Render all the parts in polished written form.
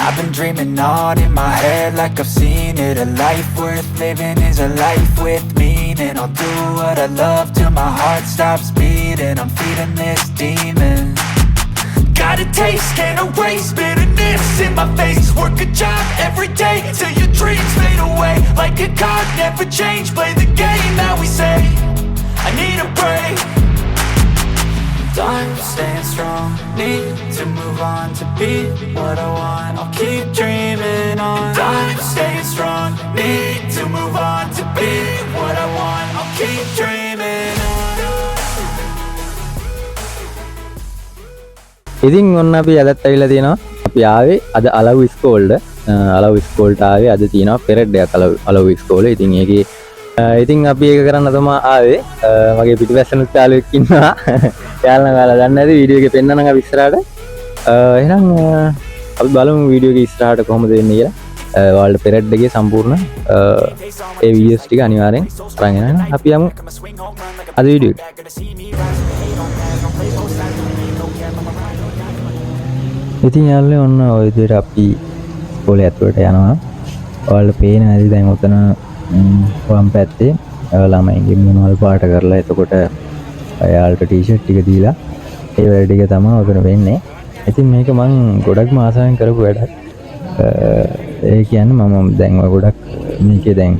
I've been dreaming on in my head like I've seen it. A life worth living is a life with meaning. I'll do what I love till my heart stops beating. I'm feeding this demon. Got a taste, can't erase bitterness in my face. Work a job every day till your dreams fade away. Like a card, never change, play the game that we say. I need a break. I'm staying strong, need to move on to be what I want. I'll keep dreaming on. I'm staying strong, need to move on to be what I want. I'll keep dreaming on. ඉතින් ඔන්න අපි අදත් ඇවිල්ලා තියෙනවා. අපි ආවේ අද අලව් ඉස්කෝල්ට. අලව් ඉස්කෝල්ට ආවේ අද තියෙනවා පෙරඩ් එකක් අලව් ඉස්කෝලේ. ඉතින් ඒකේ ඉතින් අපි ඒක කරන්න තමයි ආවේ. මගේ පිටිපස්සෙනුත් යාළුවෙක් ඉන්නවා. යාළුවා ගාලා දන්නේ නැති වීඩියෝ එකේ පෙන්නනම් අපි ඉස්සරහට. එහෙනම් අපි බලමු වීඩියෝ එකේ ඉස්සරහට කොහොමද වෙන්නේ කියලා. ඔයාලට පෙරඩ් එකේ සම්පූර්ණ ඒ වීඩියෝස් ටික අනිවාර්යෙන් අරන් එන්න. අපි යමු අද වීඩියෝ එක. ඉතින් යාළුවෝ ඔන්න ඔය විදිහට අපි ඉස්කෝලේ ඇතුළට යනවා. ඔයාලට පේන හැටි දැන් උතන වම් පැත්තේ ළමයින්ගේ මොනවල් පාට කරලා එතකොට එයාලට ටී-ෂර්ට් ටික දීලා ඒ වැඩ ටික තමයි උතන වෙන්නේ. ඉතින් මේක මම ගොඩක්ම ආසාවෙන් කරපු වැඩක්. ඒ කියන්නේ මම දැන් ඔය ගොඩක් මේකේ දැන්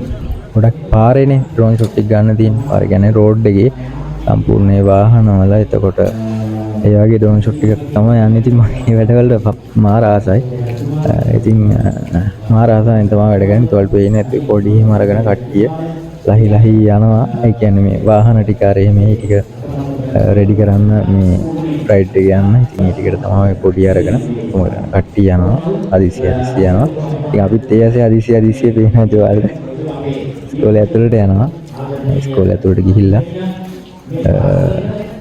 ගොඩක් පාරේනේ ඩ්‍රෝන් ෂොට් එක ගන්න තියෙන. පාර කියන්නේ රෝඩ් එකේ සම්පූර්ණ වාහනවල එතකොට ඒ වගේ ඩ්‍රෝන් ෂොට් එකක් තමයි යන්නේ. ඉතින් මම මේ වැඩවලට මාර ආසයි. ඉතින් මාර ආසෙන් තමයි වැඩ කරන්නේ. ඒවල් පේන්නේ නැති පොඩි හිම අරගෙන කට්ටිය ලහි යනවා. ඒ කියන්නේ මේ වාහන ටික අර මේ ටික රෙඩි කරන්න මේ රයිඩ් එක යන්න. ඉතින් මේ ටිකට තමයි පොඩි අරගෙන කොහොමද කට්ටිය යනවා. අදිසි යනවා. ඉතින් අපිත් ඒ ඇසේ අදිසි පේනවා ඒවල්. ඉස්කෝලේ ඇතුළට යනවා. ඉස්කෝලේ ඇතුළට ගිහිල්ලා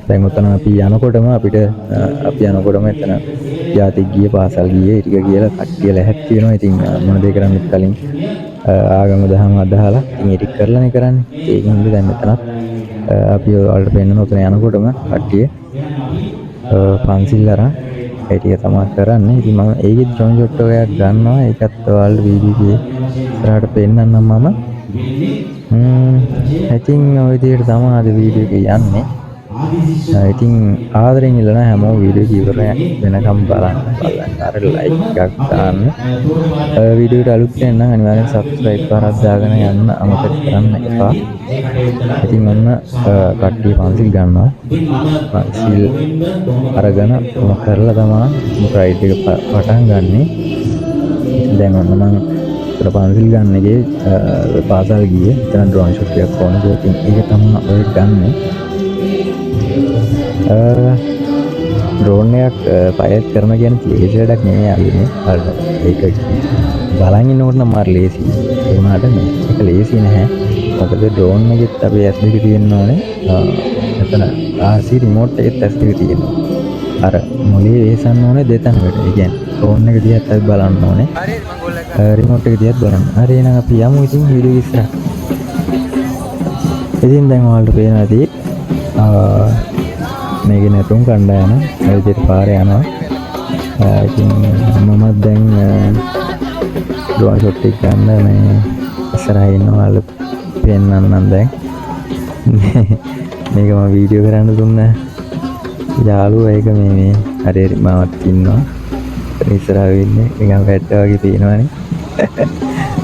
දැන් උතන අපි යනකොටම එතන ජාතික ගියේ පාසල් ගියේ ටික කියලා කට්ටිය ලැහැත් වෙනවා. ඉතින් මොන දේ කරන්නත් කලින් ආගම දහම අදහලා ඉතින් ඒක කරලානේ කරන්නේ. ඒකින් ඉඳන් දැන් මෙතනත් අපි ඔයාලට පෙන්නන උතන යනකොටම කට්ටිය පන්සිල් අරන් ඒ ටික තමයි කරන්නේ. ඉතින් මම ඒකේ ඩ්‍රෝන් ෂොට් එකක් ගන්නවා. ඒකත් ඔයාලට වීඩියෝ එකේ ඉස්සරහට පෙන්නන්නම් මම. ඉතින් ඔය විදිහට තමයි අද වීඩියෝ එක යන්නේ. ඉතින් ආදරෙන් ඉල්ලන හැමෝම වීඩියෝ එක ඉවර වෙනකම් බලන්න අර ලයික් එකක් දාන්න. වීඩියෝට අලුත් වෙන නම් අනිවාර්යෙන් සබ්ස්ක්‍රයිබ් කරලා දාගෙන යන්න අමතක කරන්න එපා. ඉතින් ඔන්න කට්ටිය පන්සිල් ගන්නවා. පන්සිල් අරගෙන කරලා තමයි රයිඩ් එක පටන් ගන්නෙ. දැන් ඔන්න මම පන්සිල් ගන්න එකේ පාසල් ගියේ. එතන ඩ්‍රෝන් ෂොට් එකක් ඕනේ. ඉතින් ඒක තමයි ඔය ගන්නෙ. ඩ්‍රෝන් එකක් පයිලට් කරන කියන්නේ ලේසි වැඩක් නෙමෙයි අල්ලන්නේ. ඒක බලන් ඉන්නකොට නම් මාර ලේසි. ඒ වුණාට මේක ලේසි නැහැ. මොකද ඩ්‍රෝන් එකෙත් අපි S2 තියෙන්න ඕනේ. එතන RC රිමෝට් එකෙත් S2 තියෙනවා. අර මොලේ වේසන්න ඕනේ දෙතනකට. ඒ කියන්නේ ඩ්‍රෝන් එක දිහාත් අපි බලන්න ඕනේ. රිමෝට් එක දිහාත් බලන්න. හරි එහෙනම් අපි යමු ඉතින් වීඩියෝ ඉස්සරහ. ඉතින් දැන් ඔයාලට පේනවා ඇති මේක නැතුම් කණ්ඩායම මේ විදිහට පාරේ යනවා. ඉතින් මමත් දැන් ඩ්‍රෝන් ෂොට් එක ගන්න මේ ඉස්සරහා ඉන්නවා පෙන්නන්නම් දැන්. මේක මම වීඩියෝ කරන්න දුන්න යාළුවා ඒක මේ හරි මමත් ඉන්නවා. ඉස්සරහා වෙන්නේ නිකන් වැට්ට වගේ තියෙනවනේ.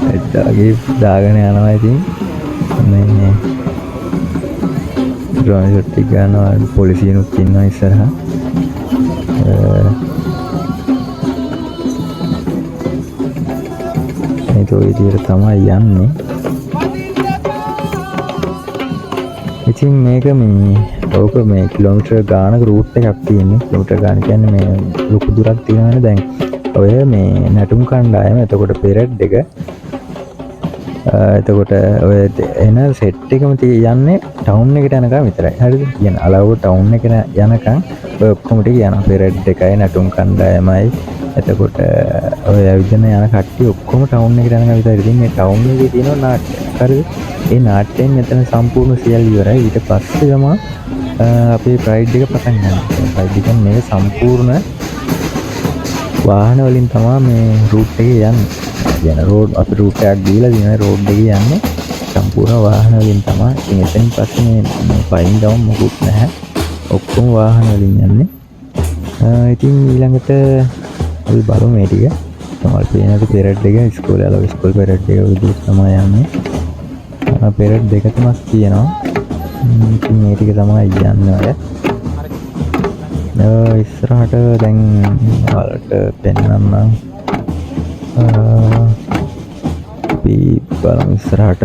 වැට්ට වගේ දාගෙන යනවා. ඉතින් මේ ඩ්‍රෝන් ෂොට් එක ගන්නවා. පොලිසියනුත් ඉන්නවා ඉස්සරහා. ඒක ඔය විදිහට තමයි යන්නේ. ඉතින් මේක ඕක මේ කිලෝමීටර් ගානක රූට් එකක් තියෙන්නේ. කිලෝමීටර් ගාන කියන්නේ මේ ලොකු දුරක් තියෙනවනේ. දැන් ඔය මේ නැටුම් කණ්ඩායම එතකොට පෙරඩ් එක එතකොට ඔය එන සෙට් එකම යන්නේ ටවුන් එකට යනකම් විතරයි. හරිද? කියන අලව්ව ටවුන් එකට යනකම් ඔය ඔක්කොම ටික යනවා. පෙරඩ් එකයි නැටුම් කණ්ඩායමයි එතකොට ඔය ඇවිදින යන කට්ටිය ඔක්කොම ටවුන් එකට යනකම් විතරයි. ඉතින් මේ ටවුන් එකේ තියෙන නාට්‍ය. හරිද? ඒ නාට්‍යයෙන් මෙතන සම්පූර්ණ සියල්ල ඉවරයි. ඊට පස්සේ තමයි අපේ ප්‍රයිඩ් එක පටන් ගන්න. ප්‍රයිඩ් එක මේ සම්පූර්ණ වාහන වලින් තමයි මේ රූට් එකේ යන්නේ. කියන රෝඩ් අපි රූට් එකක් දීලා තියෙන රෝඩ් එකේ යන්නේ සම්පූර්ණ වාහන වලින් තමයි. ඉතින් එතනින් පස්සේ මේ පයින් ගම මොකුත් නැහැ. ඔක්කොම වාහන වලින් යන්නේ. ඉතින් ඊළඟට අපි බලමු මේ ටික. තමයි පේනද පෙරඩ් එක ඉස්කෝලේ යලා ඉස්කෝල් පෙරඩ් එක විදිහට තමයි යන්නේ. පෙරඩ් දෙක තුනක් තියෙනවා. ඉතින් මේ ටික තමයි යන්නේ ඔය. ඉස්සරහට දැන් ඔයාලට පෙන්වන්නම්. අපි බලමු ඉස්සරහට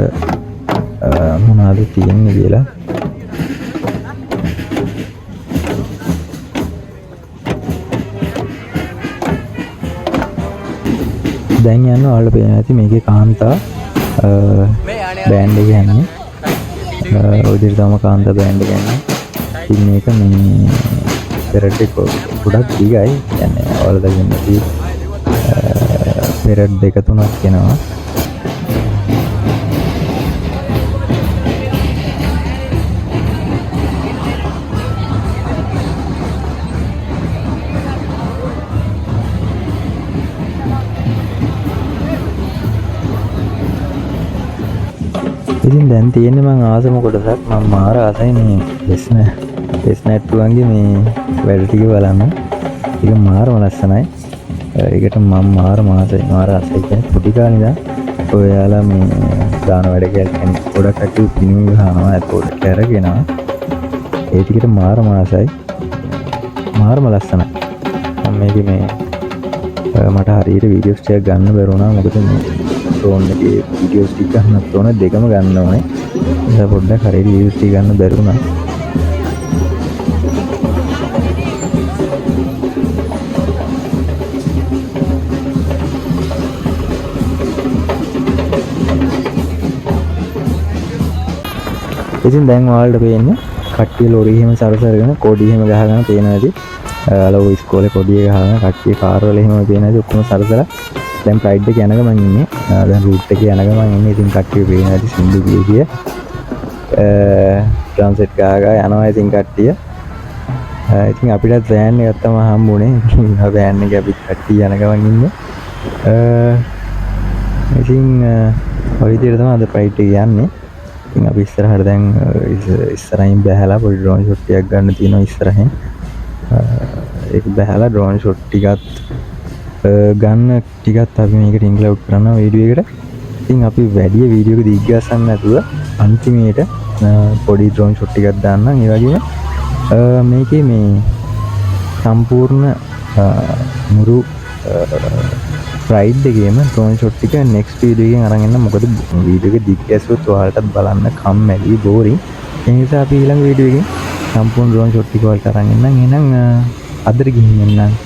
මොනවද තියෙන්නේ කියලා. දැන් යන්න ඔයාලට පේනවා ඇති මේකේ කාන්තා බෑන්ඩ් එක යන්නේ. ඔය විදිහට තමයි කාන්තා බෑන්ඩ් එක යන්නේ. ඉතින් මේක මේ පෙරඩ් එක ගොඩක් දිගයි. يعني ඔයාලා දැන් ඉන්නේ පෙරඩ් දෙක තුනක් එනවා. ඉතින් දැන් තියෙන්නේ මම ආසම කොටසක්. මම මාර ආසයි මේ ටෙස් නැට්ටුවන්ගේ මේ වැඩ ටික බලන්න. ඒක මාරම ලස්සනයි. ඒකට මම මාර ආසයි කියන්නේ පොඩි කාලේ ඉඳන් ඔයාලා මේ දාන වැඩ කියන්නේ ගොඩක් කටු පිනුම් ගහනවා ඒකට කරගෙනවා. ඒ ටිකට මාරම ආසයි. මාරම ලස්සනයි. මම මේකේ මේ මට හරියට වීඩියෝස් ටික ගන්න බැරුණා. මොකද මේ ඩ්‍රෝන් එකේ වීඩියෝස් ටික ගන්නත් ඕනේ දෙකම ගන්න ඕනේ. ඒක පොඩ්ඩක් හරියට වීඩියෝස් ටික ගන්න බැරුණා. ඉතින් දැන් ඔයාලට පේන්නේ කට්ටිය ලොරි එහෙම සරසරගෙන කොඩි එහෙම ගහගෙන පේනවා ඇති. අලෝ ඉස්කෝලේ කොඩි එක ගහගෙන කට්ටිය කාර් වල එහෙම පේනවා ඇති. ඔක්කොම සරසලා දැන් ප්‍රයිඩ් එක යන ගමන් ඉන්නේ. දැන් රූට් එකේ යන ගමන් ඉන්නේ. ඉතින් කට්ටිය පේනවා ඇති සින්දු කිය ට්‍රාන්ස්ලේට් ගහගා යනවා ඉතින් කට්ටිය. ඉතින් අපිටත් වෑන් එකක් තමයි හම්බුනේ. වෑන් එකේ අපි කට්ටිය යන ගමන් ඉන්නේ. ඉතින් ඔය විදිහට තමයි අද ප්‍රයිඩ් එක යන්නේ. ඉතින් අපි ඉස්සරහට දැන් ඉස්සරහින් බැහැලා පොඩි ඩ්‍රෝන් ෂොට් එකක් ගන්න තියෙනවා ඉස්සරහින්. ඒක බැහැලා ඩ්‍රෝන් ෂොට් ටිකත් ගන්න ටිකත් අපි මේකට ඉන්ක්ලූඩ් කරනවා වීඩියෝ එකට. ඉතින් අපි වැඩි වීඩියෝ එක දිග්ගස්සන්න නැතුව අන්තිමේට පොඩි ඩ්‍රෝන් ෂොට් ටිකක් දාන්නම්. ඒ වගේම මේකේ මේ සම්පූර්ණ මුරු රයිඩ් එකේම ඩ්‍රෝන් ෂොට් ටික නෙක්ස්ට් වීඩියෝ එකෙන් අරන් එන්න. මොකද වීඩියෝ එක දිග් ඇසුවොත් ඔයාලටත් බලන්න කම්මැලි බෝරින්. ඒ නිසා අපි ඊළඟ වීඩියෝ එකෙන් සම්පූර්ණ ඩ්‍රෝන් ෂොට් ටික වලට අරන් එන්නම්. එහෙනම් අදට ගිහින් එන්නම්.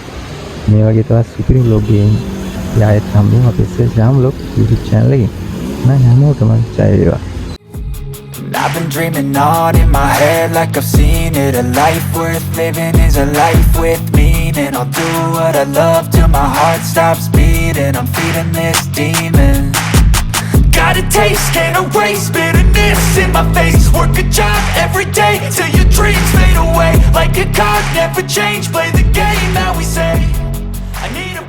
මේ වගේ තවත් සුපිරි vlog එකකින් යායත් හම්බුම අපේ ශ්‍යාම් vlog YouTube channel එකෙන්. මම හැමෝටම ජය වේවා. I've been dreaming on in my head like I've seen it. A life worth living is a life with meaning. I'll do what I love till my heart stops beating. I'm feeding this demon. Got a taste, can't erase bitterness in my face. Work a job every day till your dreams fade away. Like a card, never change, play the game that we say. I need a